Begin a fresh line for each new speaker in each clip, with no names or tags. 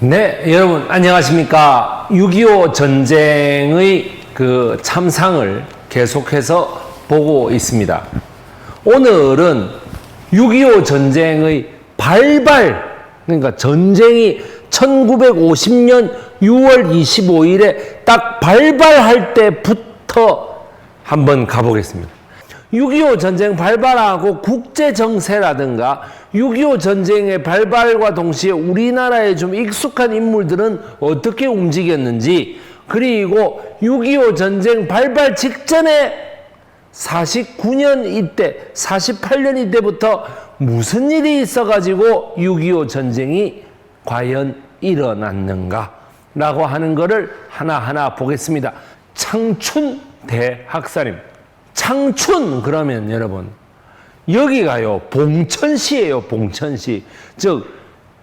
네, 여러분 안녕하십니까? 6.25 전쟁의 그 참상을 계속해서 보고 있습니다. 오늘은 6.25 전쟁의 그러니까 전쟁이 1950년 6월 25일에 딱 발발할 때부터 한번 가보겠습니다. 6.25 전쟁 발발하고 국제정세라든가 6.25 전쟁의 발발과 동시에 우리나라에 좀 익숙한 인물들은 어떻게 움직였는지, 그리고 6.25 전쟁 발발 직전에 49년 이때, 48년 이때부터 무슨 일이 있어가지고 6.25 전쟁이 과연 일어났는가 라고 하는 것을 하나하나 보겠습니다. 창춘 대학살입니다. 창춘 그러면 여러분 여기가요 봉천시예요. 봉천시, 즉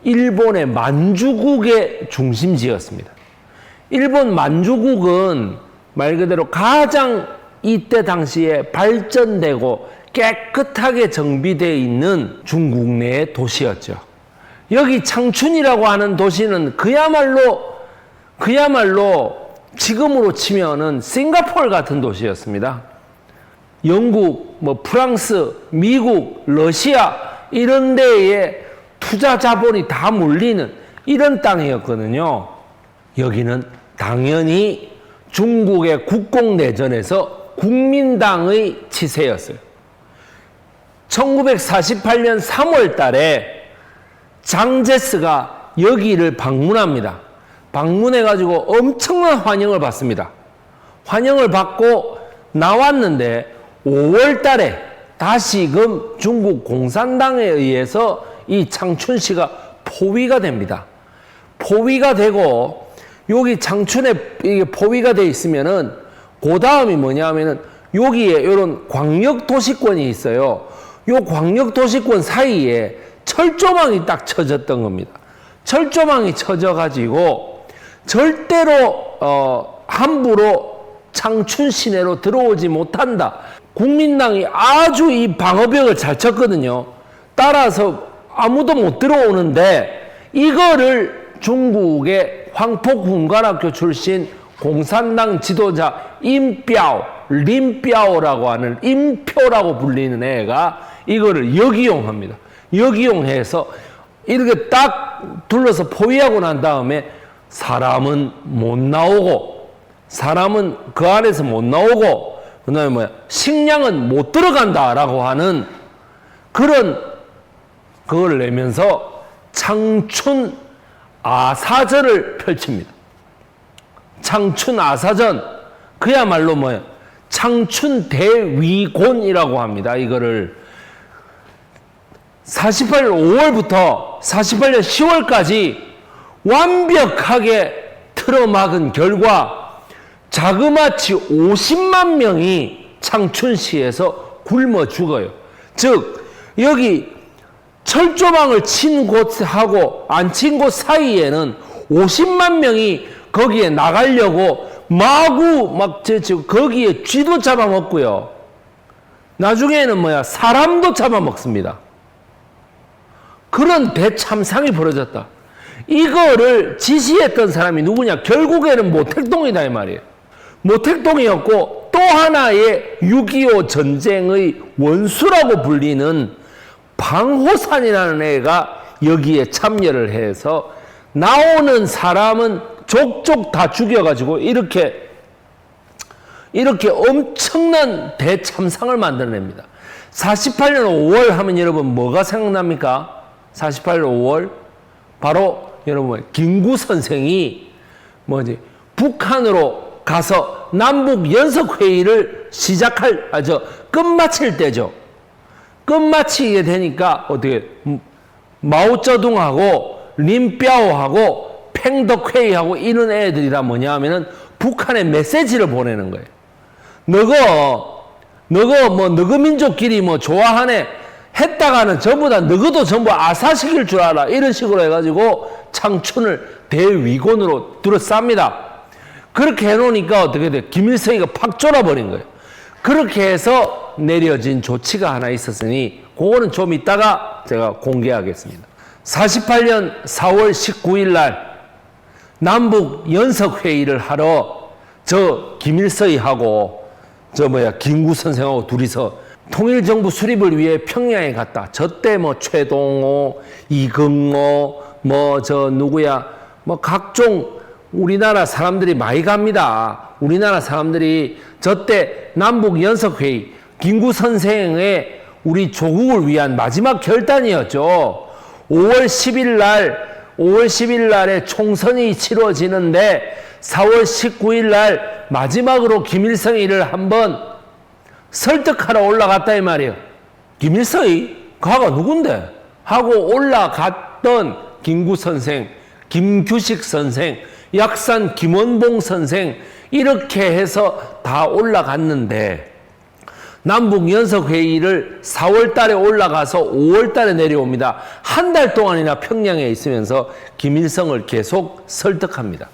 일본의 만주국의 중심지였습니다. 일본 만주국은 말 그대로 가장 이때 당시에 발전되고 깨끗하게 정비되어 있는 중국 내의 도시였죠. 여기 창춘이라고 하는 도시는 그야말로 지금으로 치면은 싱가포르 같은 도시였습니다. 영국, 프랑스, 미국, 러시아 이런 데에 투자 자본이 다 몰리는 이런 땅이었거든요. 여기는 당연히 중국의 국공내전에서 국민당의 치세였어요. 1948년 3월 달에 장제스가 여기를 방문합니다. 방문해가지고 엄청난 환영을 받습니다. 환영을 받고 나왔는데 5월 달에 다시금 중국 공산당에 의해서 이 창춘시가 포위가 됩니다. 포위가 되고, 여기 창춘에 이게 포위가 돼 있으면은 그 다음이 뭐냐면은 여기에 이런 광역 도시권이 있어요. 요 광역 도시권 사이에 철조망이 딱 쳐졌던 겁니다. 철조망이 쳐져가지고 절대로 함부로 창춘 시내로 들어오지 못한다. 국민당이 아주 이 방어벽을 잘 쳤거든요. 따라서 아무도 못 들어오는데, 이거를 중국의 황토군관학교 출신 공산당 지도자 린뼈오라고 하는 임표라고 불리는 애가 이거를 역이용합니다. 역이용해서 이렇게 딱 둘러서 포위하고 난 다음에 사람은 그 안에서 못 나오고, 그 다음에 식량은 못 들어간다라고 하는 그걸 내면서 창춘 아사전을 펼칩니다. 창춘 아사전, 그야말로 창춘 대위곤이라고 합니다. 이거를 48년 5월부터 48년 10월까지 완벽하게 틀어막은 결과 자그마치 50만 명이 창춘시에서 굶어 죽어요. 즉 여기 철조망을 친 곳하고 안 친 곳 사이에는 50만 명이 거기에 나가려고 마구 거기에 쥐도 잡아먹고요. 나중에는 사람도 잡아먹습니다. 그런 대참상이 벌어졌다. 이거를 지시했던 사람이 누구냐? 결국에는 모택동이다 이 말이에요. 모택동이었고, 또 하나의 6.25 전쟁의 원수라고 불리는 방호산이라는 애가 여기에 참여를 해서 나오는 사람은 족족 다 죽여가지고 이렇게 엄청난 대참상을 만들어냅니다. 48년 5월 하면 여러분 뭐가 생각납니까? 48년 5월 바로 여러분 김구 선생이 북한으로 가서 남북 연석회의를 끝마칠 때죠. 끝마치게 되니까 어떻게 마오쩌둥하고 린뼈오하고 팽덕회의하고 이런 애들이라 뭐냐 하면은 북한에 메시지를 보내는 거예요. 너거 민족끼리 좋아하네 했다가는 전부 다 너희도 전부 아사시킬 줄 알아. 이런 식으로 해가지고 창춘을 대위곤으로 둘러쌉니다. 그렇게 해놓으니까 어떻게 돼? 김일성이가 팍 쫄아버린 거예요. 그렇게 해서 내려진 조치가 하나 있었으니 그거는 좀 이따가 제가 공개하겠습니다. 48년 4월 19일 날 남북 연석회의를 하러 저 김일성이하고 김구 선생하고 둘이서 통일정부 수립을 위해 평양에 갔다. 저때 최동호, 이금호, 각종 우리나라 사람들이 많이 갑니다. 우리나라 사람들이 저때 남북 연석회의, 김구 선생의 우리 조국을 위한 마지막 결단이었죠. 5월 10일 날에 총선이 치러지는데 4월 19일 날 마지막으로 김일성이를 한번 설득하러 올라갔다 이 말이에요. 김일성이? 가가 누군데? 하고 올라갔던 김구 선생, 김규식 선생, 약산 김원봉 선생 이렇게 해서 다 올라갔는데 남북연석회의를 4월 달에 올라가서 5월 달에 내려옵니다. 한 달 동안이나 평양에 있으면서 김일성을 계속 설득합니다.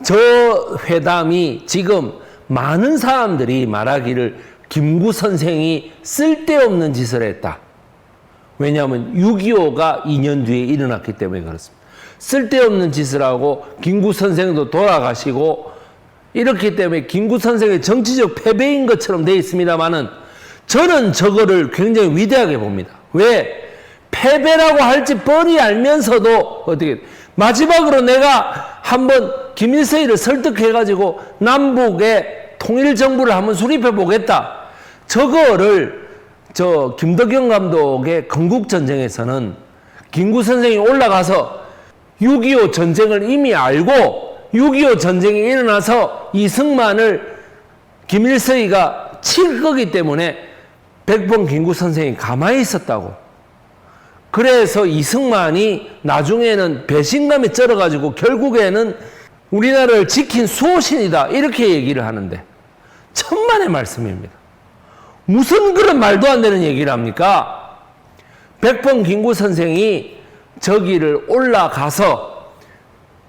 저 회담이 지금 많은 사람들이 말하기를 김구 선생이 쓸데없는 짓을 했다. 왜냐하면 6.25가 2년 뒤에 일어났기 때문에 그렇습니다. 쓸데없는 짓을 하고 김구 선생도 돌아가시고 이렇기 때문에 김구 선생의 정치적 패배인 것처럼 되어 있습니다만은 저는 저거를 굉장히 위대하게 봅니다. 왜? 패배라고 할지 뻔히 알면서도 어떻게 마지막으로 내가 한번 김일성이를 설득해가지고 남북의 통일정부를 한번 수립해 보겠다. 저거를 김덕영 감독의 건국전쟁에서는 김구 선생이 올라가서 6.25 전쟁을 이미 알고 6.25 전쟁이 일어나서 이승만을 김일성이가 칠 거기 때문에 백범 김구 선생이 가만히 있었다고. 그래서 이승만이 나중에는 배신감에 쩔어가지고 결국에는 우리나라를 지킨 수호신이다 이렇게 얘기를 하는데 천만의 말씀입니다. 무슨 그런 말도 안 되는 얘기를 합니까? 백범 김구 선생이 저기를 올라가서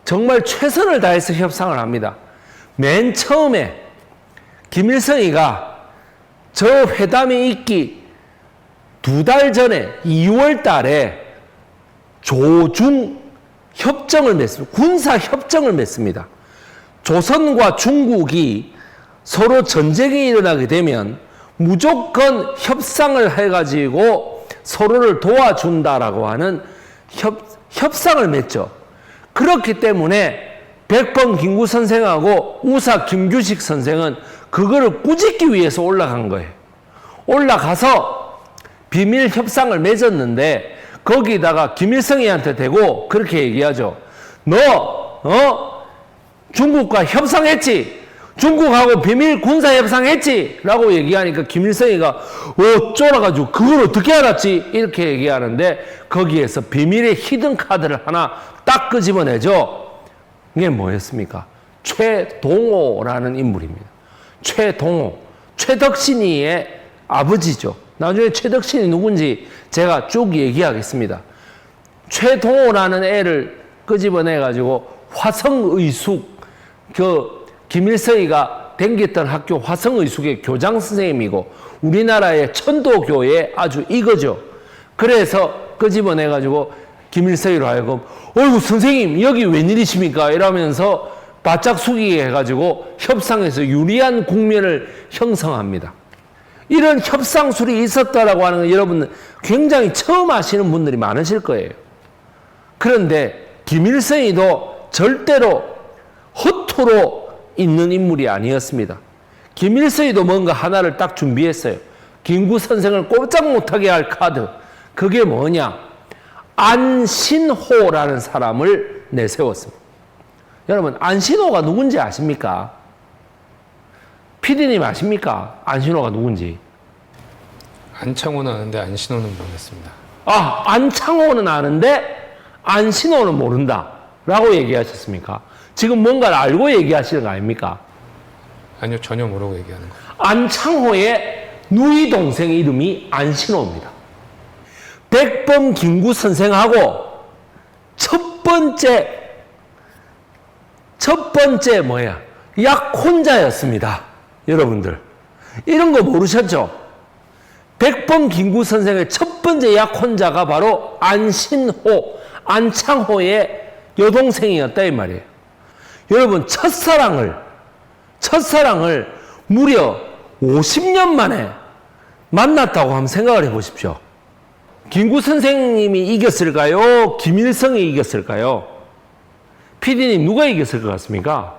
정말 최선을 다해서 협상을 합니다. 맨 처음에 김일성이가 저 회담이 있기 2달 전에 2월 달에 조중 협정을 맺습니다. 군사 협정을 맺습니다. 조선과 중국이 서로 전쟁이 일어나게 되면 무조건 협상을 해가지고 서로를 도와준다라고 하는 협상을 맺죠. 그렇기 때문에 백범 김구 선생하고 우사 김규식 선생은 그거를 꾸짖기 위해서 올라간 거예요. 올라가서 비밀 협상을 맺었는데 거기다가 김일성이한테 대고 그렇게 얘기하죠. 너 중국과 협상했지? 중국하고 비밀 군사 협상했지? 라고 얘기하니까 김일성이가 쫄아가지고 그걸 어떻게 알았지? 이렇게 얘기하는데 거기에서 비밀의 히든 카드를 하나 딱 끄집어내죠. 이게 뭐였습니까? 최동호라는 인물입니다. 최동호, 최덕신이의 아버지죠. 나중에 최덕신이 누군지 제가 쭉 얘기하겠습니다. 최동호라는 애를 끄집어내가지고 화성의숙, 김일성이가 다녔던 학교 화성의숙의 교장 선생님이고 우리나라의 천도교의 아주 이거죠. 그래서 끄집어내가지고 김일성이로 하여금 어이구 선생님 여기 웬일이십니까? 이러면서 바짝 숙이게 해가지고 협상에서 유리한 국면을 형성합니다. 이런 협상술이 있었다라고 하는 건 여러분 굉장히 처음 아시는 분들이 많으실 거예요. 그런데 김일성이도 절대로 허투루 있는 인물이 아니었습니다. 김일성이도 뭔가 하나를 딱 준비했어요. 김구 선생을 꼼짝 못하게 할 카드. 그게 뭐냐? 안신호라는 사람을 내세웠습니다. 여러분 안신호가 누군지 아십니까? PD님 아십니까? 안신호가 누군지.
안창호는 아는데 안신호는 모르겠습니다.
안창호는 아는데 안신호는 모른다 라고 얘기하셨습니까? 지금 뭔가를 알고 얘기하시는 거 아닙니까?
아니요, 전혀 모르고 얘기하는 거예요.
안창호의 누이 동생 이름이 안신호입니다. 백범 김구 선생하고 첫 번째 뭐야? 약혼자였습니다. 여러분들 이런 거 모르셨죠? 백범 김구 선생의 첫 번째 약혼자가 바로 안신호, 안창호의 여동생이었다 이 말이에요. 여러분, 첫사랑을 무려 50년 만에 만났다고 한번 생각을 해보십시오. 김구 선생님이 이겼을까요? 김일성이 이겼을까요? PD님, 누가 이겼을 것 같습니까?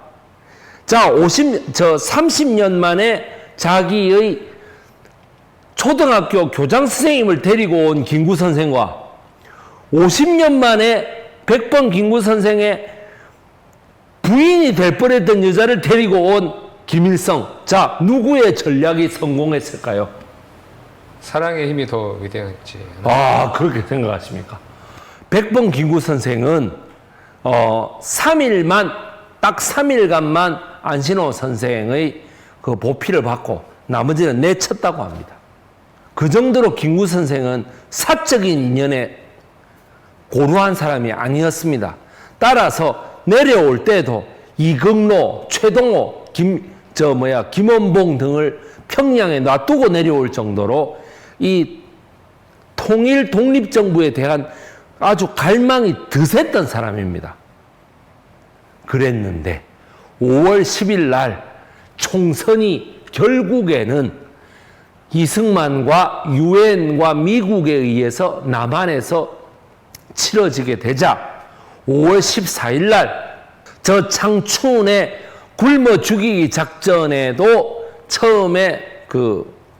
자, 30년 만에 자기의 초등학교 교장 선생님을 데리고 온 김구 선생과 50년 만에 백번 김구 선생의 부인이 될 뻔했던 여자를 데리고 온 김일성. 자, 누구의 전략이 성공했을까요?
사랑의 힘이 더 위대했지.
아, 그렇게 생각하십니까? 백번 김구 선생은 3일간 안신호 선생의 그 보필을 받고 나머지는 내쳤다고 합니다. 그 정도로 김구 선생은 사적인 인연에 고루한 사람이 아니었습니다. 따라서 내려올 때도 이금로, 최동호, 김원봉 등을 평양에 놔두고 내려올 정도로 이 통일 독립정부에 대한 아주 갈망이 드셌던 사람입니다. 그랬는데 5월 10일 날 총선이 결국에는 이승만과 유엔과 미국에 의해서 남한에서 치러지게 되자 5월 14일 날 저 창춘의 굶어 죽이기 작전에도 처음에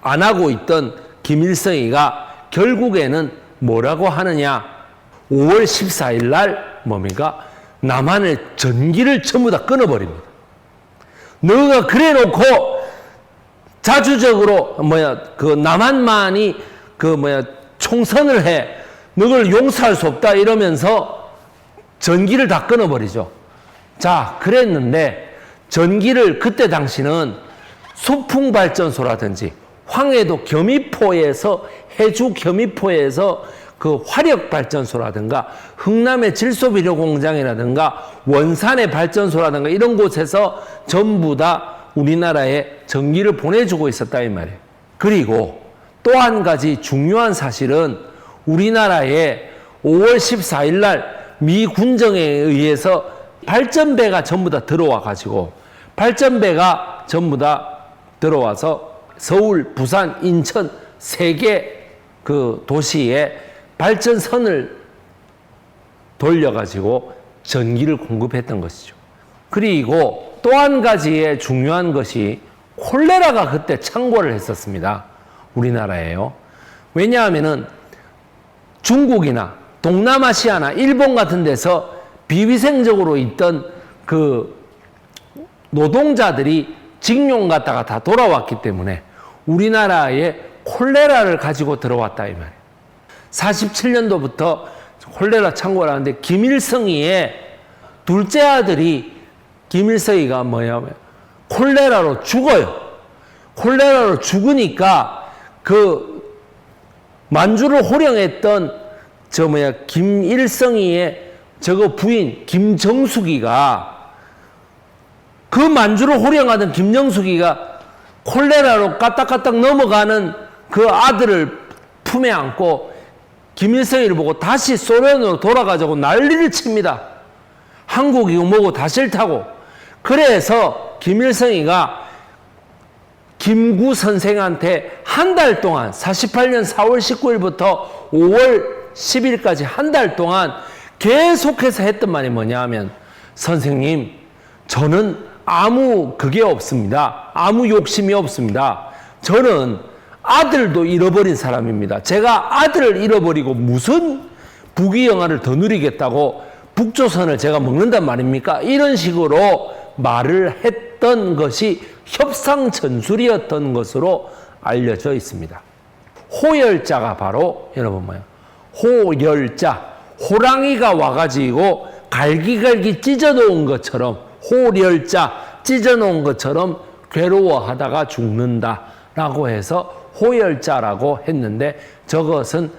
안 하고 있던 김일성이가 결국에는 뭐라고 하느냐. 5월 14일 날 뭡니까? 남한의 전기를 전부 다 끊어버립니다. 너가 그래 놓고 자주적으로 남한만이 총선을 해. 너를 용서할 수 없다 이러면서 전기를 다 끊어버리죠. 자, 그랬는데 전기를 그때 당시는 수풍발전소라든지 황해도 겸이포에서 해주 겸이포에서 그 화력발전소라든가 흥남의 질소비료공장이라든가 원산의 발전소라든가 이런 곳에서 전부 다 우리나라에 전기를 보내주고 있었다 이 말이에요. 그리고 또 한 가지 중요한 사실은 우리나라에 5월 14일 날 미 군정에 의해서 발전배가 전부 다 들어와 가지고 발전배가 전부 다 들어와서 서울, 부산, 인천 세 개 그 도시에 발전선을 돌려가지고 전기를 공급했던 것이죠. 그리고 또 한 가지의 중요한 것이 콜레라가 그때 창궐을 했었습니다. 우리나라에요. 왜냐하면은 중국이나 동남아시아나 일본 같은 데서 비위생적으로 있던 그 노동자들이 징용 갔다가 다 돌아왔기 때문에 우리나라에 콜레라를 가지고 들어왔다 이 말이에요. 47년도부터 콜레라 창궐을 하는데 김일성이의 둘째 아들이 김일성이가 콜레라로 죽어요. 콜레라로 죽으니까 그 만주를 호령했던 김일성이의 저거 부인 김정숙이가 그 만주를 호령하던 김정숙이가 콜레라로 까딱까딱 넘어가는 그 아들을 품에 안고 김일성이를 보고 다시 소련으로 돌아가자고 난리를 칩니다. 한국이고 뭐고 다 싫다고. 그래서 김일성이가 김구 선생한테 한 달 동안 48년 4월 19일부터 5월 10일까지 한 달 동안 계속해서 했던 말이 뭐냐 하면 선생님 저는 아무 그게 없습니다. 아무 욕심이 없습니다. 저는 아들도 잃어버린 사람입니다. 제가 아들을 잃어버리고 무슨 부귀영화를 더 누리겠다고 북조선을 제가 먹는단 말입니까? 이런 식으로 말을 했던 것이 협상전술이었던 것으로 알려져 있습니다. 호열자가 바로 여러분 뭐예요? 호열자, 호랑이가 와가지고 갈기갈기 찢어놓은 것처럼 호열자, 찢어놓은 것처럼 괴로워하다가 죽는다라고 해서 호열자라고 했는데 저것은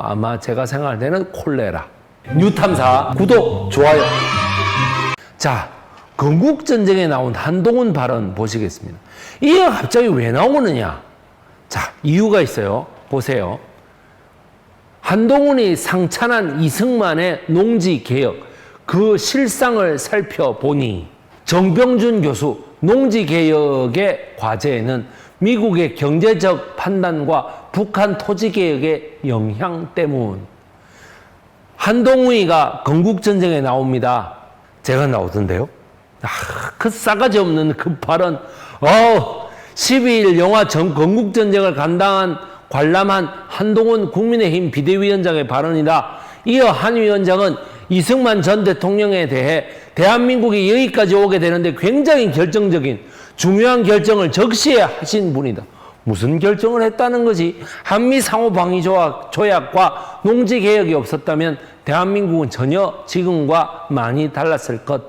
아마 제가 생각할 때는 콜레라. 뉴탐사 구독, 좋아요. 자, 건국전쟁에 나온 한동훈 발언 보시겠습니다. 이게 갑자기 왜 나오느냐? 자, 이유가 있어요. 보세요. 한동훈이 상찬한 이승만의 농지개혁, 그 실상을 살펴보니 정병준 교수 농지개혁의 과제에는 미국의 경제적 판단과 북한 토지개혁의 영향 때문. 한동훈이가 건국전쟁에 나옵니다. 제가 나오던데요. 그 싸가지 없는 그 발언. 12일 영화 건국전쟁을 감당한 관람한 한동훈 국민의힘 비대위원장의 발언이다. 이어 한 위원장은 이승만 전 대통령에 대해 대한민국이 여기까지 오게 되는데 굉장히 결정적인 중요한 결정을 적시에 하신 분이다. 무슨 결정을 했다는 거지? 한미 상호방위 조약과 농지개혁이 없었다면 대한민국은 전혀 지금과 많이 달랐을 것.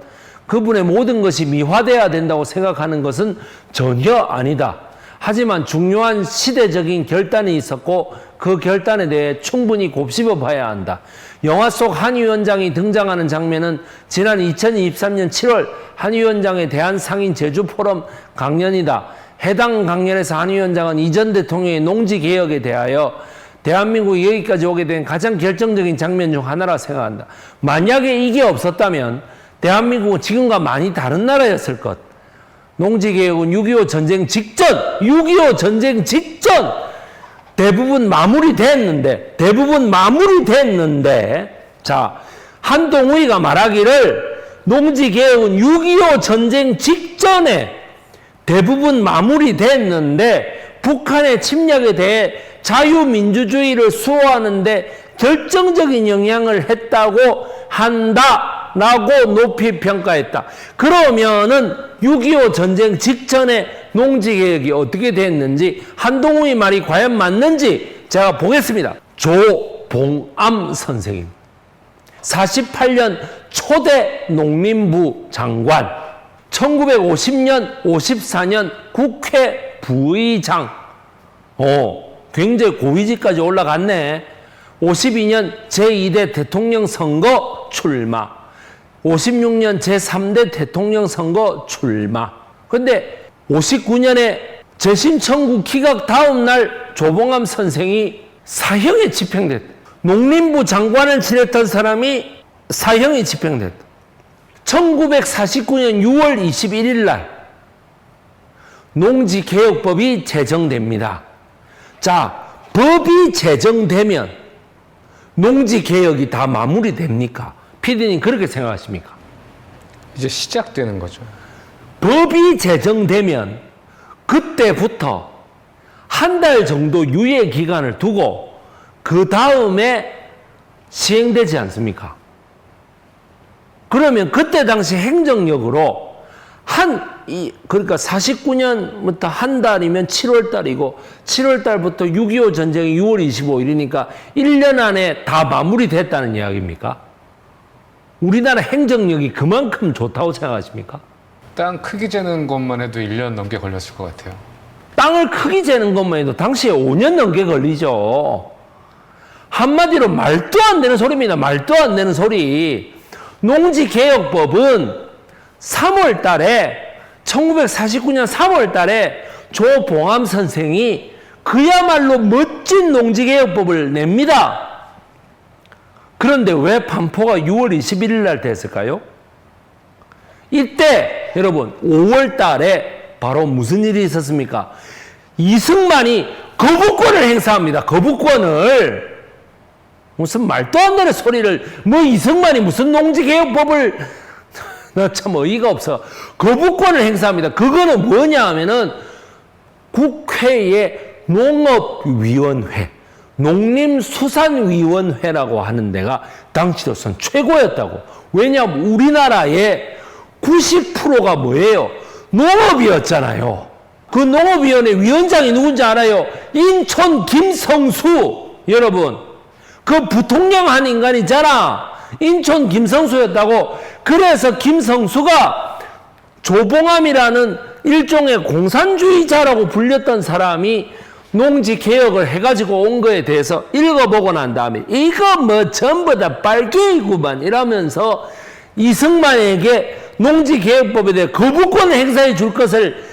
그분의 모든 것이 미화돼야 된다고 생각하는 것은 전혀 아니다. 하지만 중요한 시대적인 결단이 있었고 그 결단에 대해 충분히 곱씹어 봐야 한다. 영화 속 한 위원장이 등장하는 장면은 지난 2023년 7월 한 위원장의 대한상인 제주포럼 강연이다. 해당 강연에서 한 위원장은 이전 대통령의 농지개혁에 대하여 대한민국이 여기까지 오게 된 가장 결정적인 장면 중 하나라 생각한다. 만약에 이게 없었다면 대한민국은 지금과 많이 다른 나라였을 것. 농지개혁은 6.25 전쟁 직전 대부분 마무리됐는데 자, 한동훈이가 말하기를 농지개혁은 6.25 전쟁 직전에 대부분 마무리됐는데 북한의 침략에 대해 자유민주주의를 수호하는데 결정적인 영향을 했다고 한다라고 높이 평가했다. 그러면은 6.25 전쟁 직전에 농지개혁이 어떻게 됐는지 한동훈의 말이 과연 맞는지 제가 보겠습니다. 조봉암 선생님 48년 초대 농림부 장관 1950년 54년 국회 부의장 굉장히 고위직까지 올라갔네. 52년 제2대 대통령 선거 출마 56년 제3대 대통령 선거 출마. 근데 59년에 재심 청구 기각 다음 날 조봉암 선생이 사형에 집행됐다. 농림부 장관을 지냈던 사람이 사형에 집행됐다. 1949년 6월 21일 날 농지개혁법이 제정됩니다. 자, 법이 제정되면 농지개혁이 다 마무리됩니까? PD님 그렇게 생각하십니까?
이제 시작되는 거죠.
법이 제정되면 그때부터 한 달 정도 유예 기간을 두고 그 다음에 시행되지 않습니까? 그러면 그때 당시 행정력으로 그러니까 49년부터 한 달이면 7월 달이고 7월 달부터 6.25 전쟁이 6월 25일이니까 1년 안에 다 마무리됐다는 이야기입니까? 우리나라 행정력이 그만큼 좋다고 생각하십니까?
땅 크기 재는 것만 해도 1년 넘게 걸렸을 것 같아요.
땅을 크기 재는 것만 해도 당시에 5년 넘게 걸리죠. 한마디로 말도 안 되는 소리입니다. 말도 안 되는 소리. 농지개혁법은 3월 달에 1949년 3월 달에 조봉암 선생이 그야말로 멋진 농지개혁법을 냅니다. 그런데 왜 반포가 6월 21일 날 됐을까요? 이때 여러분 5월 달에 바로 무슨 일이 있었습니까? 이승만이 거부권을 행사합니다. 거부권을. 무슨 말도 안 되는 소리를 이승만이 무슨 농지개혁법을 나 참 어이가 없어. 거부권을 행사합니다. 그거는 뭐냐 하면은 국회의 농업위원회, 농림수산위원회라고 하는 데가 당시로선 최고였다고. 왜냐하면 우리나라의 90%가 뭐예요? 농업이었잖아요. 그 농업위원회 위원장이 누군지 알아요? 인천 김성수. 여러분, 그 부통령한 인간이잖아. 인천 김성수였다고. 그래서 김성수가 조봉암이라는 일종의 공산주의자라고 불렸던 사람이 농지개혁을 해가지고 온 거에 대해서 읽어보고 난 다음에 이거 전부 다 빨갱이구만 이러면서 이승만에게 농지개혁법에 대해 거부권을 행사해 줄 것을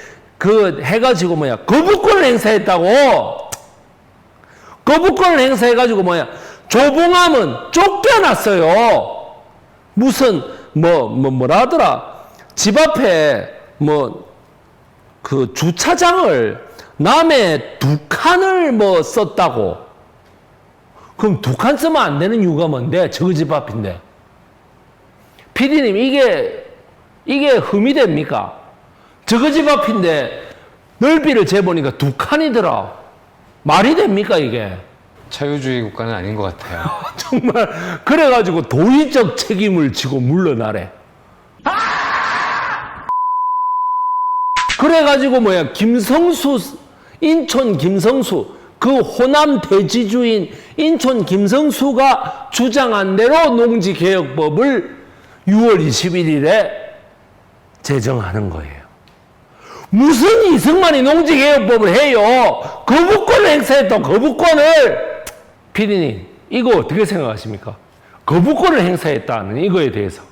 해가지고 거부권을 행사했다고. 거부권을 행사해가지고 조봉암은 쫓겨났어요. 무슨 뭐라 하더라. 집 앞에 그 주차장을 남의 2칸을 썼다고. 그럼 2칸 쓰면 안 되는 이유가 뭔데? 저거 집 앞인데. 피디님, 이게 흠이 됩니까? 저거 집 앞인데 넓이를 재보니까 2칸이더라. 말이 됩니까, 이게?
자유주의 국가는 아닌 것 같아요.
정말, 그래가지고 도의적 책임을 지고 물러나래. 그래가지고 인천 김성수, 그 호남 대지주인 인천 김성수가 주장한 대로 농지개혁법을 6월 21일에 제정하는 거예요. 무슨 이승만이 농지개혁법을 해요? 거부권을 행사했다, 거부권을! 피디님, 이거 어떻게 생각하십니까? 거부권을 행사했다는 이거에 대해서.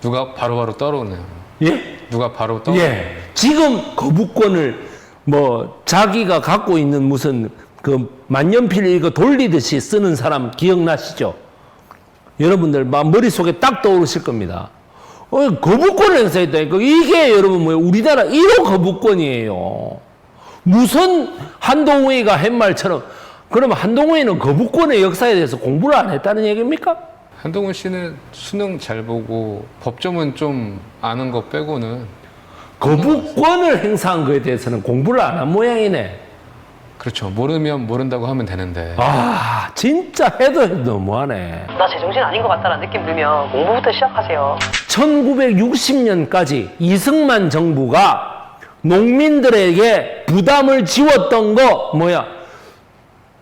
누가 바로바로 떠오르네요.
예?
누가 바로 떠오르네요.
예. 지금 거부권을 자기가 갖고 있는 무슨 그 만년필 이거 돌리듯이 쓰는 사람 기억나시죠? 여러분들 머릿속에 딱 떠오르실 겁니다. 거부권을 행사했다니까. 이게 여러분 우리나라 1호 거부권이에요. 무슨 한동훈이가 한 말처럼, 그러면 한동훈이는 거부권의 역사에 대해서 공부를 안 했다는 얘기입니까?
한동훈 씨는 수능 잘 보고 법조문 좀 아는 거 빼고는
거부권을 행사한 거에 대해서는 공부를 안 한 모양이네.
그렇죠. 모르면 모른다고 하면 되는데.
아, 진짜 해도 너무하네.
나 제정신 아닌 것 같다는 느낌 들면 공부부터 시작하세요.
1960년까지 이승만 정부가 농민들에게 부담을 지웠던 거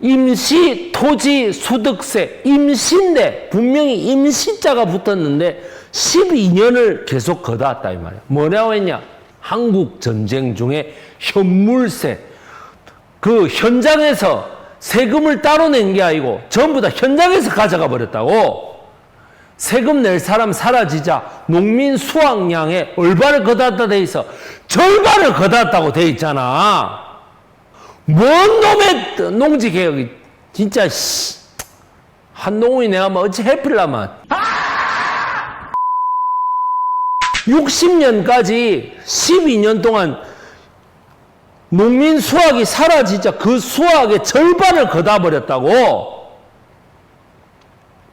임시 토지 소득세, 임시인데 분명히 임시자가 붙었는데 12년을 계속 걷어왔다 이 말이야. 뭐라고 했냐? 한국 전쟁 중에 현물세, 그 현장에서 세금을 따로 낸 게 아니고 전부 다 현장에서 가져가 버렸다고. 세금 낼 사람 사라지자 농민 수확량에 얼마를 걷어왔다 돼 있어? 절반을 걷어왔다고 돼 있잖아. 뭔 놈의 농지개혁이 진짜 한동훈이 내가 어찌 해필라면 60년까지 12년 동안 농민 수확이 사라지자 그 수확의 절반을 걷어버렸다고.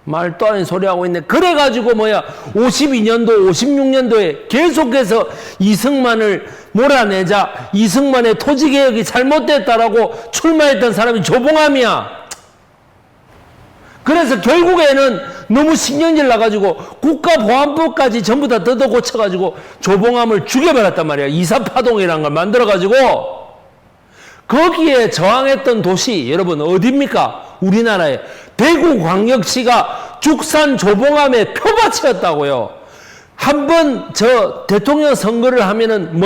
말도 아닌 소리 하고 있네. 그래가지고 52년도 56년도에 계속해서 이승만을 몰아내자 이승만의 토지개혁이 잘못됐다라고 출마했던 사람이 조봉암이야. 그래서 결국에는 너무 신경질 나가지고 국가보안법까지 전부 다 뜯어 고쳐가지고 조봉암을 죽여버렸단 말이야. 이사파동이라는 걸 만들어가지고. 거기에 저항했던 도시 여러분 어디입니까? 우리나라에 대구광역시가 죽산 조봉암의 표밭이었다고요. 한번 대통령 선거를 하면은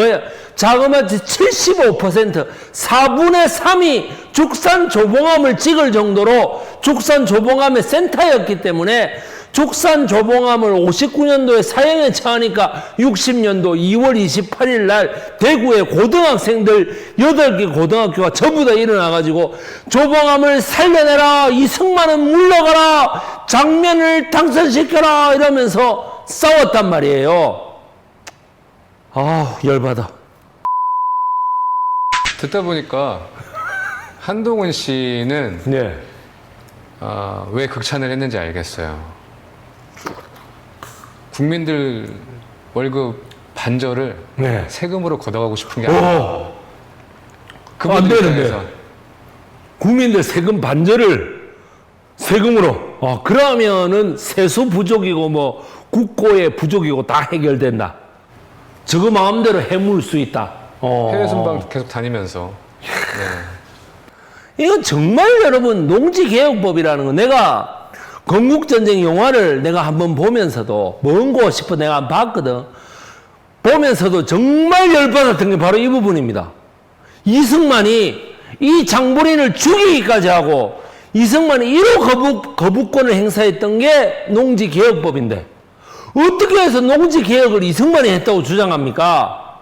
자그마치 75%, 4분의 3이 죽산 조봉암을 찍을 정도로 죽산 조봉암의 센터였기 때문에 죽산 조봉암을 59년도에 사형에 처하니까 60년도 2월 28일 날 대구의 고등학생들 8개 고등학교가 전부 다 일어나가지고 조봉암을 살려내라, 이승만은 물러가라, 장면을 당선시켜라 이러면서 싸웠단 말이에요. 아, 열받아.
듣다 보니까 한동훈 씨는
네.
왜 극찬을 했는지 알겠어요. 국민들 월급 반절을
네.
세금으로 걷어가고 싶은 게 아니에요.
안 되는데. 국민들 세금 반절을 세금으로. 그러면은 세수 부족이고 국고의 부족이고 다 해결된다. 저거 마음대로 해물 수 있다.
해외 순방 계속 다니면서.
이건 정말 여러분 농지개혁법이라는 거 내가 건국전쟁 영화를 내가 한번 보면서도 뭔고 싶어 내가 한번 봤거든. 보면서도 정말 열받았던 게 바로 이 부분입니다. 이승만이 이 장본인을 죽이기까지 하고 이승만이 1호 거부권을 행사했던 게 농지개혁법인데 어떻게 해서 농지개혁을 이승만이 했다고 주장합니까?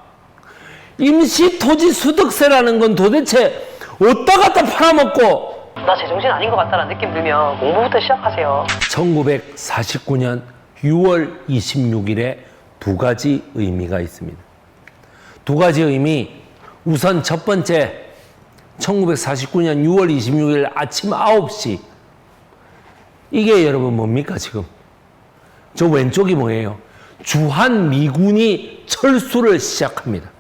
임시토지소득세라는 건 도대체 어디다 갖다 팔아먹고.
나 제정신 아닌 것 같다는 느낌 들면 공부부터 시작하세요.
1949년 6월 26일에 두 가지 의미가 있습니다. 두 가지 의미, 우선 첫 번째, 1949년 6월 26일 아침 9시. 이게 여러분 뭡니까 지금? 저 왼쪽이 뭐예요? 주한미군이 철수를 시작합니다.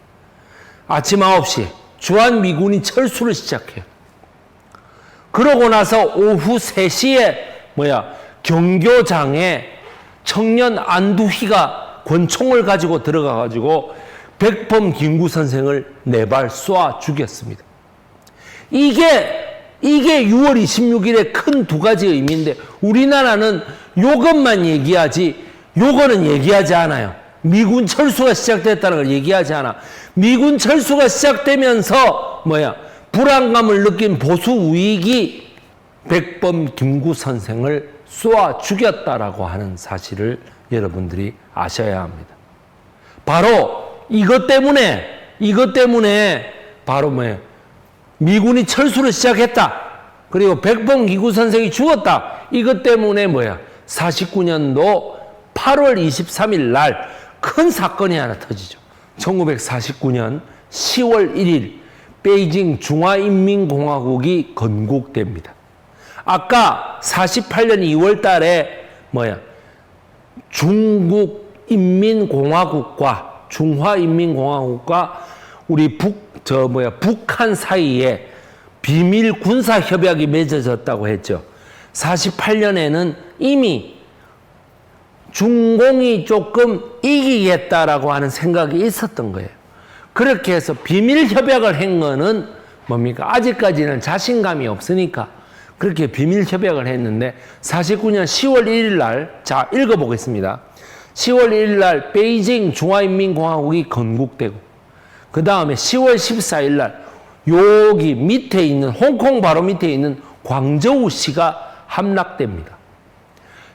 아침 9시 주한 미군이 철수를 시작해요. 그러고 나서 오후 3시에 경교장에 청년 안두희가 권총을 가지고 들어가가지고 백범 김구 선생을 4발 쏘아 죽였습니다. 이게 6월 26일의 큰 두 가지 의미인데 우리나라는 요것만 얘기하지 요거는 얘기하지 않아요. 미군 철수가 시작됐다는 걸 얘기하지 않아. 미군 철수가 시작되면서 불안감을 느낀 보수 우익이 백범 김구 선생을 쏘아 죽였다라고 하는 사실을 여러분들이 아셔야 합니다. 바로 이것 때문에 바로 미군이 철수를 시작했다. 그리고 백범 김구 선생이 죽었다. 이것 때문에 49년도 8월 23일 날 큰 사건이 하나 터지죠. 1949년 10월 1일 베이징 중화인민공화국이 건국됩니다. 아까 48년 2월 달에 중화인민공화국과 우리 북한 사이에 비밀 군사 협약이 맺어졌다고 했죠. 48년에는 이미 중공이 조금 이기겠다라고 하는 생각이 있었던 거예요. 그렇게 해서 비밀 협약을 한 거는 뭡니까? 아직까지는 자신감이 없으니까 그렇게 비밀 협약을 했는데 49년 10월 1일 날, 자 읽어보겠습니다. 10월 1일 날 베이징 중화인민공화국이 건국되고 그 다음에 10월 14일 날 여기 밑에 있는 홍콩 바로 밑에 있는 광저우시가 함락됩니다.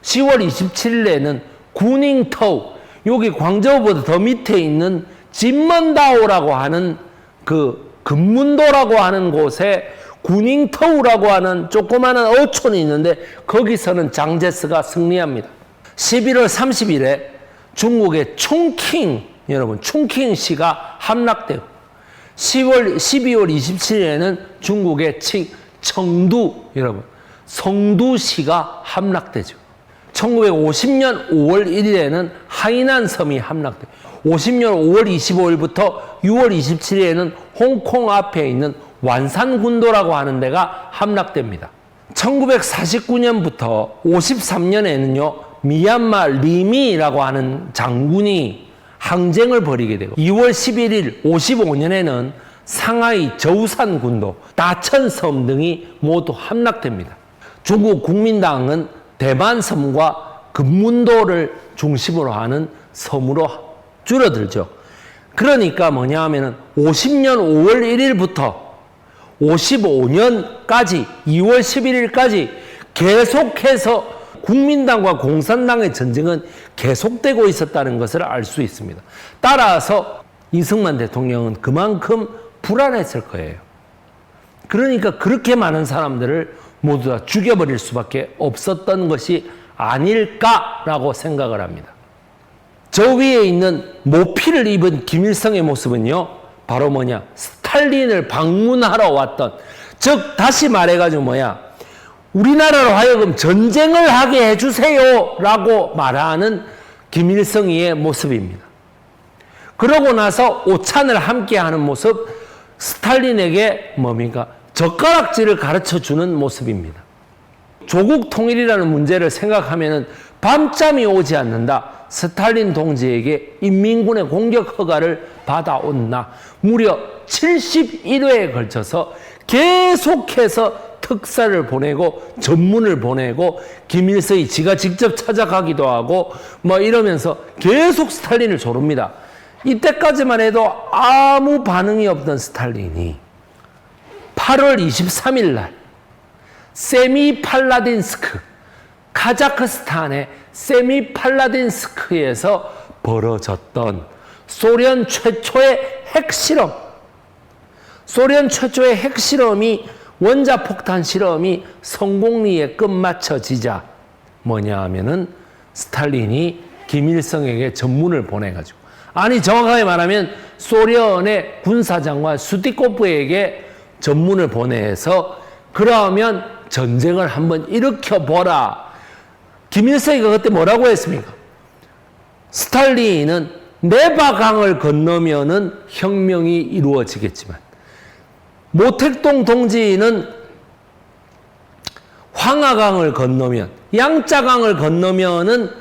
10월 27일에는 구닝터우, 여기 광저우보다 더 밑에 있는 진먼다오라고 하는 그 금문도라고 하는 곳에 구닝터우라고 하는 조그마한 어촌이 있는데 거기서는 장제스가 승리합니다. 11월 30일에 중국의 충킹시가 함락되고 12월 27일에는 중국의 성두시가 함락되죠. 1950년 5월 1일에는 하이난 섬이 함락돼요. 50년 5월 25일부터 6월 27일에는 홍콩 앞에 있는 완산군도라고 하는 데가 함락됩니다. 1949년부터 53년에는요, 미얀마 리미라고 하는 장군이 항쟁을 벌이게 되고 2월 11일 55년에는 상하이 저우산 군도, 다천섬 등이 모두 함락됩니다. 중국 국민당은 대만섬과 금문도를 중심으로 하는 섬으로 줄어들죠. 그러니까 뭐냐 하면은 50년 5월 1일부터 55년까지 2월 11일까지 계속해서 국민당과 공산당의 전쟁은 계속되고 있었다는 것을 알 수 있습니다. 따라서 이승만 대통령은 그만큼 불안했을 거예요. 그러니까 그렇게 많은 사람들을 모두 다 죽여버릴 수밖에 없었던 것이 아닐까라고 생각을 합니다. 저 위에 있는 모피를 입은 김일성의 모습은요, 바로 스탈린을 방문하러 왔던, 즉 다시 말해가지고 우리나라로 하여금 전쟁을 하게 해주세요 라고 말하는 김일성의 모습입니다. 그러고 나서 오찬을 함께하는 모습, 스탈린에게 젓가락질을 가르쳐주는 모습입니다. 조국 통일이라는 문제를 생각하면 밤잠이 오지 않는다. 스탈린 동지에게 인민군의 공격 허가를 받아온나 무려 71회에 걸쳐서 계속해서 특사를 보내고 전문을 보내고 김일성이 지가 직접 찾아가기도 하고 이러면서 계속 스탈린을 조릅니다. 이때까지만 해도 아무 반응이 없던 스탈린이 8월 23일 날 세미팔라딘스크, 카자흐스탄의 세미팔라딘스크에서 벌어졌던 소련 최초의 핵실험이 원자폭탄 실험이 성공리에 끝마쳐지자 뭐냐 하면은 스탈린이 김일성에게 전문을 보내가지고, 아니 정확하게 말하면 소련의 군사장관 수티코프에게 전문을 보내서 그러면 전쟁을 한번 일으켜보라. 김일성이 그때 뭐라고 했습니까? 스탈린은 네바강을 건너면은 혁명이 이루어지겠지만 모택동 동지는 황하강을 건너면, 양짜강을 건너면은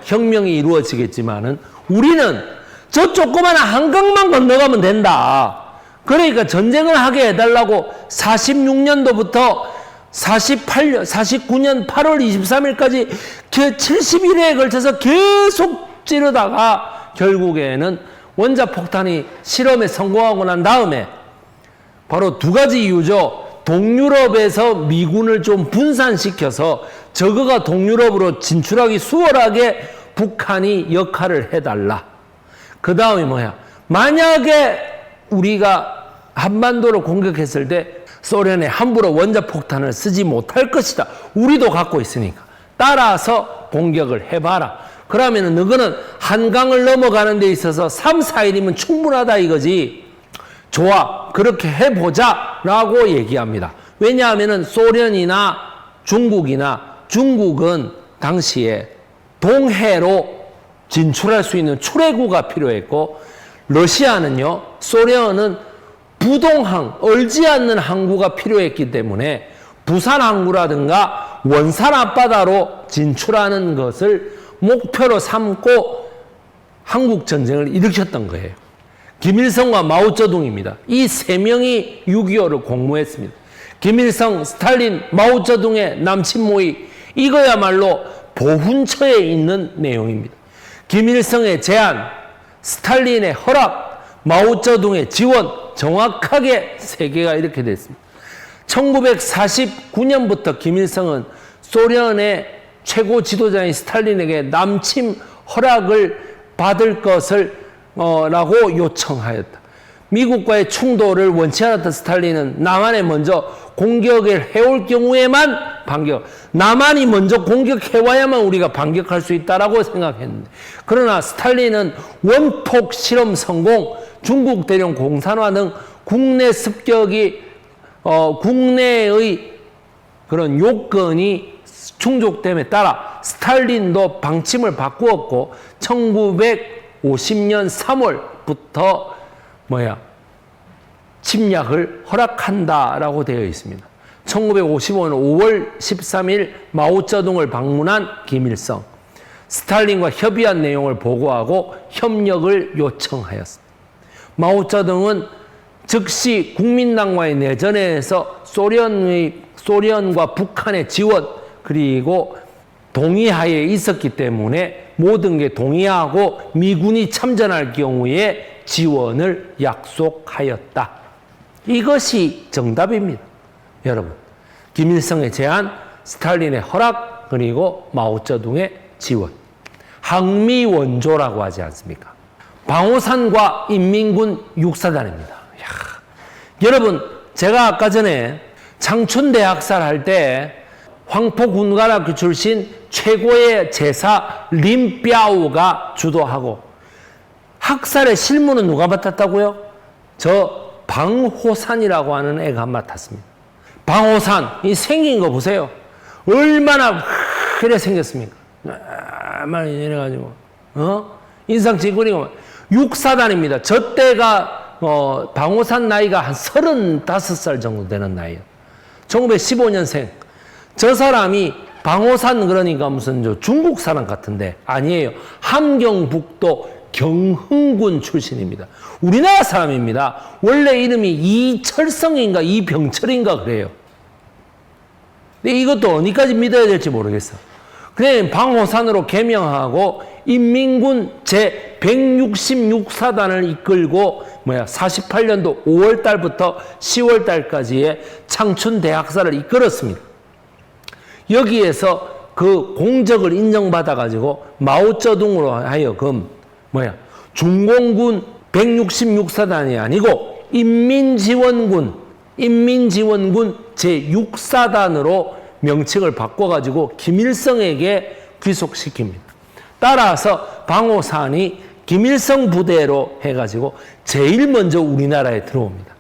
혁명이 이루어지겠지만은 우리는 저 조그마한 한강만 건너가면 된다. 그러니까 전쟁을 하게 해달라고 46년도부터 49년 8월 23일까지 70일에 걸쳐서 계속 찌르다가 결국에는 원자폭탄이 실험에 성공하고 난 다음에 바로 두 가지 이유죠. 동유럽에서 미군을 좀 분산시켜서 저거가 동유럽으로 진출하기 수월하게 북한이 역할을 해달라. 그 다음에 만약에 우리가 한반도를 공격했을 때 소련에 함부로 원자폭탄을 쓰지 못할 것이다. 우리도 갖고 있으니까. 따라서 공격을 해봐라. 그러면은 너거는 한강을 넘어가는 데 있어서 3, 4일이면 충분하다 이거지. 좋아. 그렇게 해보자. 라고 얘기합니다. 왜냐하면은 소련이나 중국은 당시에 동해로 진출할 수 있는 출해구가 필요했고, 러시아는요, 소련은 부동항, 얼지 않는 항구가 필요했기 때문에 부산 항구라든가 원산 앞바다로 진출하는 것을 목표로 삼고 한국 전쟁을 일으켰던 거예요. 김일성과 마오쩌둥입니다. 이 세 명이 6.25를 공모했습니다. 김일성, 스탈린, 마오쩌둥의 남친 모의, 이거야말로 보훈처에 있는 내용입니다. 김일성의 제안, 스탈린의 허락, 마오쩌둥의 지원, 정확하게 세 개가 이렇게 됐습니다. 1949년부터 김일성은 소련의 최고 지도자인 스탈린에게 남침 허락을 받을 것을 라고 요청하였다. 미국과의 충돌을 원치 않았던 스탈린은 남한에 먼저 공격을 해올 경우에만 반격, 남한이 먼저 공격해와야만 우리가 반격할 수 있다라고 생각했는데, 그러나 스탈린은 원폭 실험 성공, 중국 대령 공산화 등 국내 습격이 국내의 그런 요건이 충족됨에 따라 스탈린도 방침을 바꾸었고 1950년 3월부터 침략을 허락한다라고 되어 있습니다. 1955년 5월 13일 마오쩌둥을 방문한 김일성, 스탈린과 협의한 내용을 보고하고 협력을 요청하였습니다. 마오쩌둥은 즉시 국민당과의 내전에서 소련과 북한의 지원 그리고 동의하에 있었기 때문에 모든 게 동의하고 미군이 참전할 경우에 지원을 약속하였다. 이것이 정답입니다. 여러분, 김일성의 제안, 스탈린의 허락, 그리고 마오쩌둥의 지원. 항미원조라고 하지 않습니까? 방호산과 인민군 육사단입니다. 여러분, 제가 아까 전에 장춘대학살 할 때 황포군관학교 출신 최고의 제사 림뼈우가 주도하고 학살의 실무는 누가 맡았다고요? 저 방호산이라고 하는 애가 맡았습니다. 방호산, 이 생긴 거 보세요. 얼마나 그래 생겼습니까? 얼마나 이래가지고, 인상 찌그리고, 육사단입니다. 저 때가, 방호산 나이가 한 35살 정도 되는 나이에요. 1915년생. 저 사람이 방호산 그러니까 무슨 중국 사람 같은데 아니에요. 함경북도 경흥군 출신입니다. 우리나라 사람입니다. 원래 이름이 이철성인가 이병철인가 그래요. 근데 이것도 어디까지 믿어야 될지 모르겠어. 그래 방호산으로 개명하고 인민군 제166사단을 이끌고 48년도 5월 달부터 10월 달까지의 창춘대학살을 이끌었습니다. 여기에서 그 공적을 인정받아 가지고 마오쩌둥으로 하여금 중공군 166사단이 아니고 인민지원군 제6사단으로 명칭을 바꿔 가지고 김일성에게 귀속시킵니다. 따라서 방호산이 김일성 부대로 해가지고 제일 먼저 우리나라에 들어옵니다.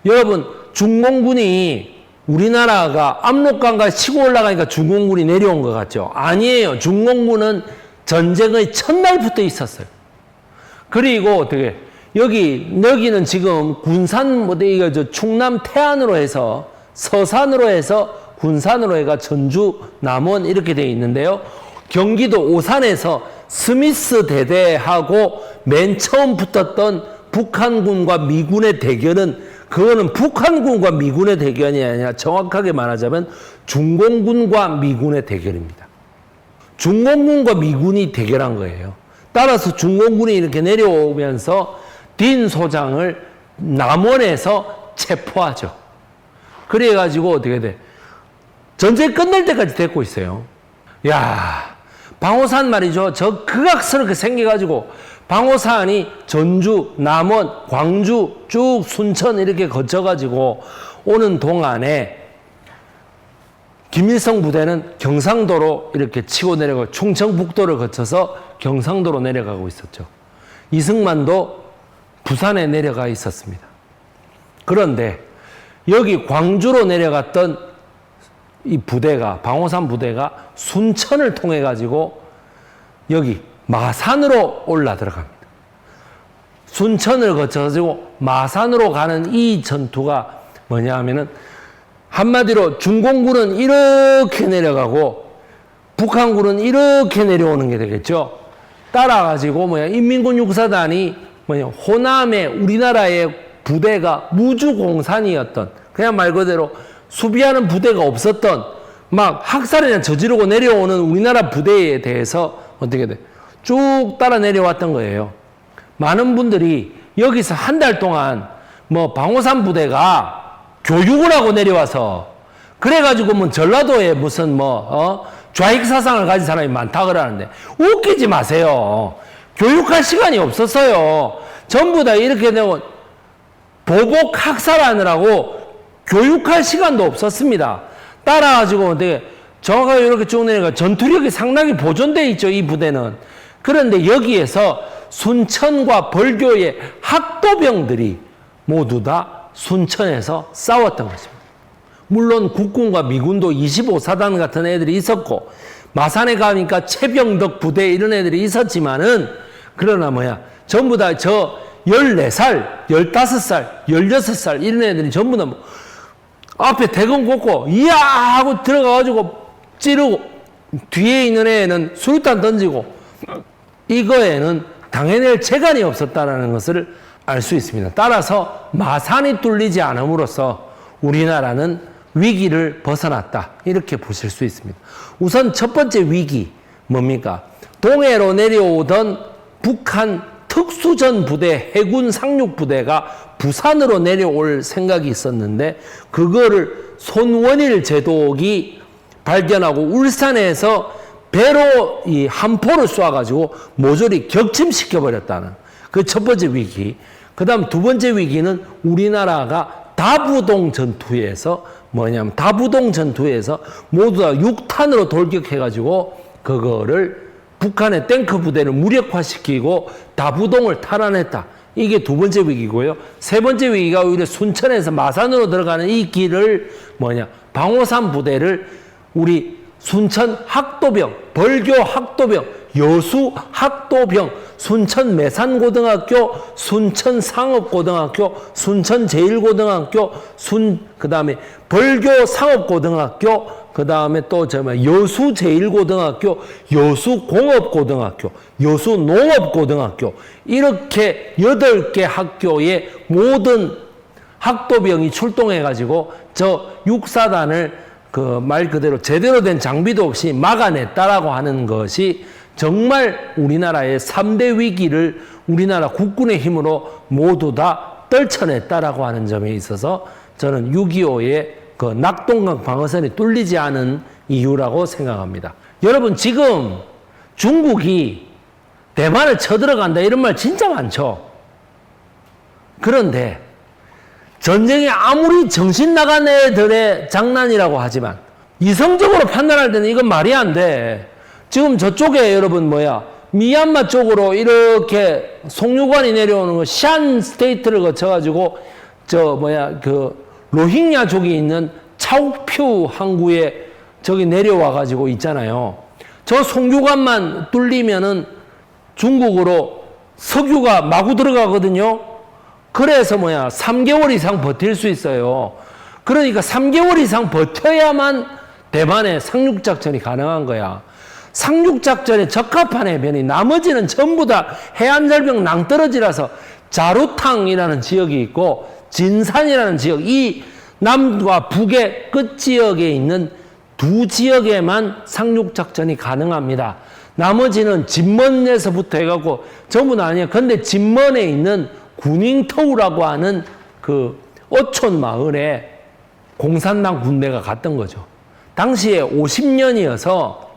여러분, 중공군이 우리나라가 압록강까지 치고 올라가니까 중공군이 내려온 것 같죠? 아니에요. 중공군은 전쟁의 첫날부터 있었어요. 그리고 어떻게 여기는 지금 군산 이거 충남 태안으로 해서 서산으로 해서 군산으로 해가 전주 남원 이렇게 되어 있는데요. 경기도 오산에서 스미스 대대하고 맨 처음 붙었던 북한군과 미군의 대결은 그거는 북한군과 미군의 대결이 아니라 정확하게 말하자면 중공군과 미군의 대결입니다. 중공군과 미군이 대결한 거예요. 따라서 중공군이 이렇게 내려오면서 딘 소장을 남원에서 체포하죠. 그래가지고 어떻게 돼? 전쟁 끝날 때까지 데리고 있어요. 야, 방호산 말이죠. 저 극악스럽게 생겨가지고 방호산이 전주, 남원, 광주, 쭉 순천 이렇게 거쳐가지고 오는 동안에 김일성 부대는 경상도로 이렇게 치고 내려가고 충청북도를 거쳐서 경상도로 내려가고 있었죠. 이승만도 부산에 내려가 있었습니다. 그런데 여기 광주로 내려갔던 이 부대가, 방호산 부대가 순천을 통해 가지고 여기 마산으로 올라 들어갑니다. 순천을 거쳐가지고 마산으로 가는 이 전투가 뭐냐 하면은 한마디로 중공군은 이렇게 내려가고 북한군은 이렇게 내려오는 게 되겠죠. 따라가지고 인민군 육사단이 호남에 우리나라의 부대가 무주공산이었던, 그냥 말 그대로 수비하는 부대가 없었던, 막 학살이나 저지르고 내려오는 우리나라 부대에 대해서 어떻게 돼? 쭉 따라 내려왔던 거예요. 많은 분들이 여기서 한 달 동안 방호산 부대가 교육을 하고 내려와서 그래가지고 전라도에 무슨 좌익 사상을 가진 사람이 많다 그러는데 웃기지 마세요. 교육할 시간이 없었어요. 전부 다 이렇게 되고 보복 학살하느라고 교육할 시간도 없었습니다. 따라가지고 정확하게 이렇게 쭉 내려가 전투력이 상당히 보존되어 있죠, 이 부대는. 그런데 여기에서 순천과 벌교의 학도병들이 모두 다 순천에서 싸웠던 것입니다. 물론 국군과 미군도 25사단 같은 애들이 있었고 마산에 가니까 최병덕 부대 이런 애들이 있었지만은 그러나 전부 다 저 14살, 15살, 16살 이런 애들이 전부 다 앞에 대검 꽂고 이야 하고 들어가가지고 찌르고 뒤에 있는 애는 수류탄 던지고 이거에는 당해낼 재간이 없었다는 것을 알 수 있습니다. 따라서 마산이 뚫리지 않음으로써 우리나라는 위기를 벗어났다. 이렇게 보실 수 있습니다. 우선 첫 번째 위기 뭡니까? 동해로 내려오던 북한 특수전 부대, 해군 상륙 부대가 부산으로 내려올 생각이 있었는데 그거를 손원일 제독이 발견하고 울산에서 배로 이 함포를 쏴가지고 모조리 격침시켜버렸다는 그 첫 번째 위기. 그 다음 두 번째 위기는 우리나라가 다부동 전투에서 다부동 전투에서 모두 다 6탄으로 돌격해가지고 그거를 북한의 탱크 부대를 무력화시키고 다부동을 탈환했다. 이게 두 번째 위기고요. 세 번째 위기가 오히려 순천에서 마산으로 들어가는 이 길을 방호산 부대를 우리 순천 학도병, 벌교 학도병, 여수 학도병, 순천 매산고등학교, 순천 상업고등학교, 순천 제일고등학교, 그 다음에 벌교 상업고등학교, 그 다음에 또 여수 제일고등학교, 여수 공업고등학교, 여수 농업고등학교, 이렇게 8개 학교의 모든 학도병이 출동해가지고 저 육사단을 말 그대로 제대로 된 장비도 없이 막아냈다라고 하는 것이 정말 우리나라의 3대 위기를 우리나라 국군의 힘으로 모두 다 떨쳐냈다라고 하는 점에 있어서 저는 6.25의 그 낙동강 방어선이 뚫리지 않은 이유라고 생각합니다. 여러분, 지금 중국이 대만을 쳐들어간다 이런 말 진짜 많죠. 그런데 전쟁이 아무리 정신 나간 애들의 장난이라고 하지만 이성적으로 판단할 때는 이건 말이 안 돼. 지금 저쪽에 여러분 미얀마 쪽으로 이렇게 송유관이 내려오는 거 샨 스테이트를 거쳐가지고 로힝야족이 있는 차옥표 항구에 저기 내려와가지고 있잖아요. 저 송유관만 뚫리면은 중국으로 석유가 마구 들어가거든요. 그래서 3개월 이상 버틸 수 있어요. 그러니까 3개월 이상 버텨야만 대만의 상륙작전이 가능한 거야. 상륙작전에 적합한 해변이 나머지는 전부 다 해안절벽 낭떠러지라서 자루탕이라는 지역이 있고 진산이라는 지역, 이 남과 북의 끝 지역에 있는 두 지역에만 상륙작전이 가능합니다. 나머지는 진먼에서부터 해갖고 전부 다 아니에요. 근데 진먼에 있는 구닝터우라고 하는 그 어촌 마을에 공산당 군대가 갔던 거죠. 당시에 50년이어서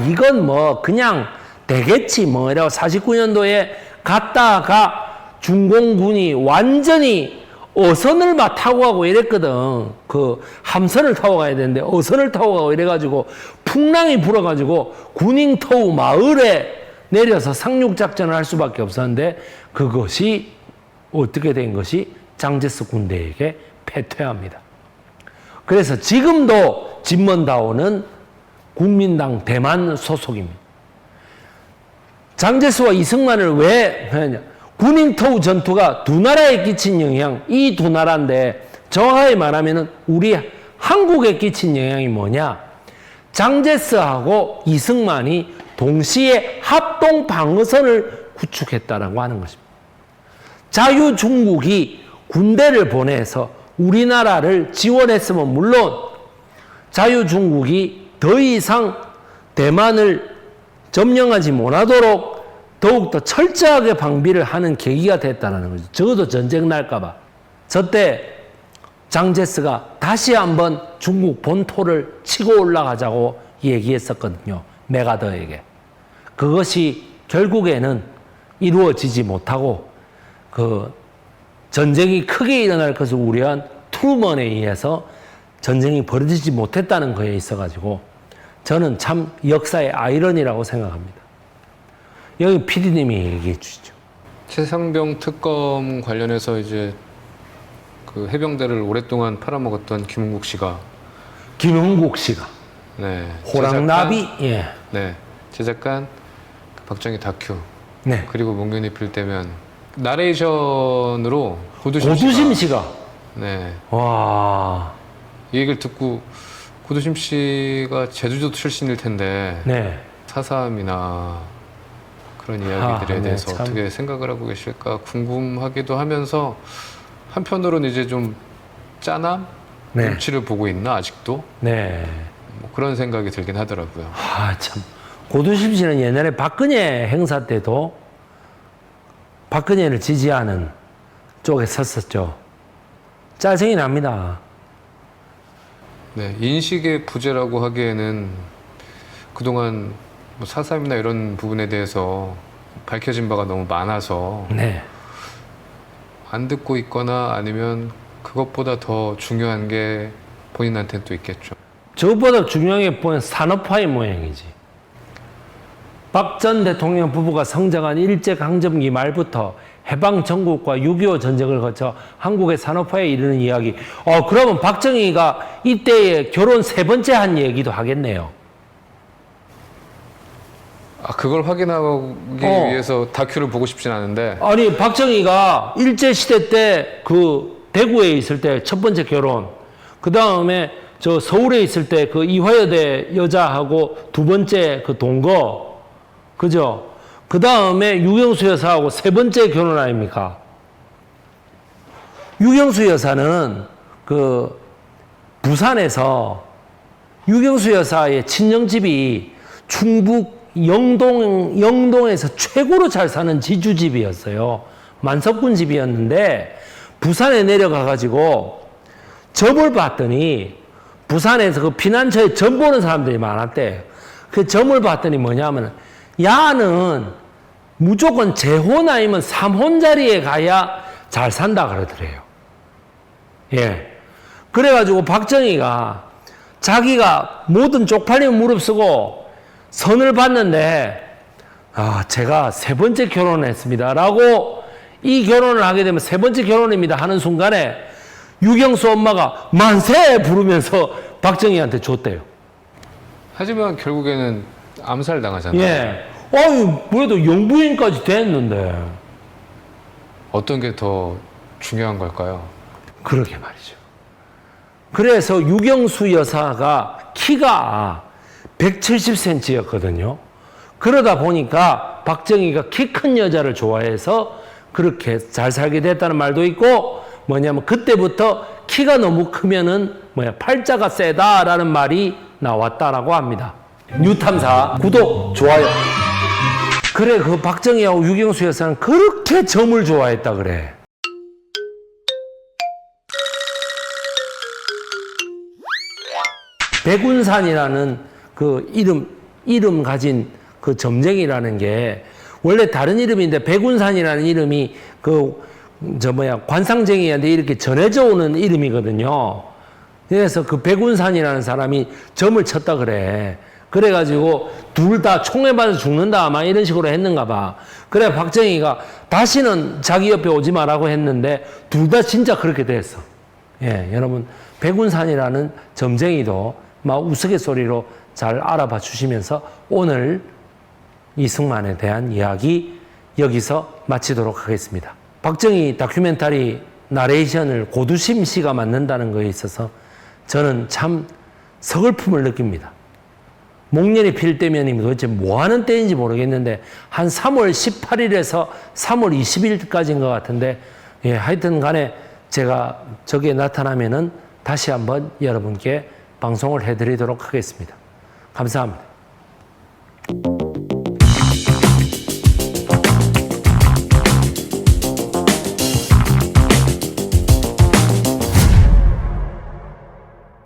이건 그냥 되겠지 이라고 49년도에 갔다가 중공군이 완전히 어선을 막 타고 가고 이랬거든. 그 함선을 타고 가야 되는데 어선을 타고 가고 이래가지고 풍랑이 불어가지고 구닝터우 마을에 내려서 상륙작전을 할 수밖에 없었는데 그것이 어떻게 된 것이 장제스 군대에게 패퇴합니다. 그래서 지금도 진먼다오는 국민당 대만 소속입니다. 장제스와 이승만을 왜 하느냐? 구닝터우 전투가 두 나라에 끼친 영향, 이 두 나라인데 정확하게 말하면 우리 한국에 끼친 영향이 뭐냐? 장제스하고 이승만이 동시에 합동 방어선을 구축했다라고 하는 것입니다. 자유중국이 군대를 보내서 우리나라를 지원했으면 물론 자유중국이 더 이상 대만을 점령하지 못하도록 더욱더 철저하게 방비를 하는 계기가 됐다는 거죠. 적어도 전쟁 날까봐. 저때 장제스가 다시 한번 중국 본토를 치고 올라가자고 얘기했었거든요. 메가더에게. 그것이 결국에는 이루어지지 못하고 그 전쟁이 크게 일어날 것을 우려한 트루먼에 의해서 전쟁이 벌어지지 못했다는 거에 있어가지고 저는 참 역사의 아이러니라고 생각합니다. 여기 PD님이 얘기해 주시죠.
최상병 특검 관련해서 이제 그 해병대를 오랫동안 팔아먹었던 김은국 씨가 네,
호랑나비
제작한 그 박정희 다큐
네.
그리고 목련이 필 때면 나레이션으로
고두심 씨가
네.
와.
이 얘기를 듣고 고두심 씨가 제주도 출신일 텐데
네.
4.3이나 그런 이야기들에 대해서
참.
어떻게 생각을 하고 계실까 궁금하기도 하면서 한편으로는 이제 좀 짠함?
네.
눈치를 보고 있나 아직도?
네.
뭐 그런 생각이 들긴 하더라고요.
참. 고두심 씨는 옛날에 박근혜 행사 때도 박근혜를 지지하는 쪽에 섰었죠. 짜증이 납니다.
네, 인식의 부재라고 하기에는 그동안 뭐 4.3이나 이런 부분에 대해서 밝혀진 바가 너무 많아서
네.
안 듣고 있거나 아니면 그것보다 더 중요한 게 본인한테는 또 있겠죠.
저것보다 중요한 게 보면 산업화의 모양이지. 박 전 대통령 부부가 성장한 일제강점기 말부터 해방 전국과 6.25 전쟁을 거쳐 한국의 산업화에 이르는 이야기. 그러면 박정희가 이때에 결혼 3번째 한 얘기도 하겠네요.
그걸 확인하기 위해서 다큐를 보고 싶진 않은데.
아니, 박정희가 일제시대 때 그 대구에 있을 때 첫 번째 결혼, 그 다음에 저 서울에 있을 때 그 이화여대 여자하고 두 번째 그 동거, 그죠? 그 다음에 유경수 여사하고 3번째 결혼 아닙니까? 유경수 여사는 그 부산에서 유경수 여사의 친정집이 충북 영동에서 최고로 잘 사는 지주집이었어요. 만석군 집이었는데 부산에 내려가가지고 점을 봤더니 부산에서 그 피난처에 점 보는 사람들이 많았대. 그 점을 봤더니 뭐냐면 야는 무조건 재혼 아니면 3혼 자리에 가야 잘 산다 그러더래요. 예. 그래가지고 박정희가 자기가 뭐든 쪽팔리면 무릅쓰고 선을 봤는데 제가 세 번째 결혼을 했습니다 라고 이 결혼을 하게 되면 세 번째 결혼입니다 하는 순간에 유경수 엄마가 만세 부르면서 박정희한테 줬대요.
하지만 결국에는 암살 당하잖아요.
예. 그래도 영부인까지 됐는데.
어떤 게 더 중요한 걸까요?
그러게 말이죠. 그래서 유경수 여사가 키가 170cm였거든요. 그러다 보니까 박정희가 키 큰 여자를 좋아해서 그렇게 잘 살게 됐다는 말도 있고, 뭐냐면 그때부터 키가 너무 크면은 팔자가 세다라는 말이 나왔다라고 합니다. 뉴탐사 구독, 좋아요. 그래, 그 박정희하고 유경수 여사는 그렇게 점을 좋아했다 그래. 백운산이라는 그 이름 가진 그 점쟁이라는 게 원래 다른 이름인데 백운산이라는 이름이 관상쟁이한테 이렇게 전해져 오는 이름이거든요. 그래서 그 백운산이라는 사람이 점을 쳤다 그래. 그래가지고 둘 다 총에 맞아 죽는다 아마 이런 식으로 했는가 봐. 그래 박정희가 다시는 자기 옆에 오지 마라고 했는데 둘 다 진짜 그렇게 됐어. 예, 여러분 백운산이라는 점쟁이도 막 우스갯소리로 잘 알아봐 주시면서 오늘 이승만에 대한 이야기 여기서 마치도록 하겠습니다. 박정희 다큐멘터리 나레이션을 고두심 씨가 맡는다는 거에 있어서 저는 참 서글픔을 느낍니다. 목련이 필 때면이 도대체 뭐 하는 때인지 모르겠는데 한 3월 18일에서 3월 20일까지인 것 같은데, 예, 하여튼 간에 제가 저게 나타나면은 다시 한번 여러분께 방송을 해드리도록 하겠습니다. 감사합니다.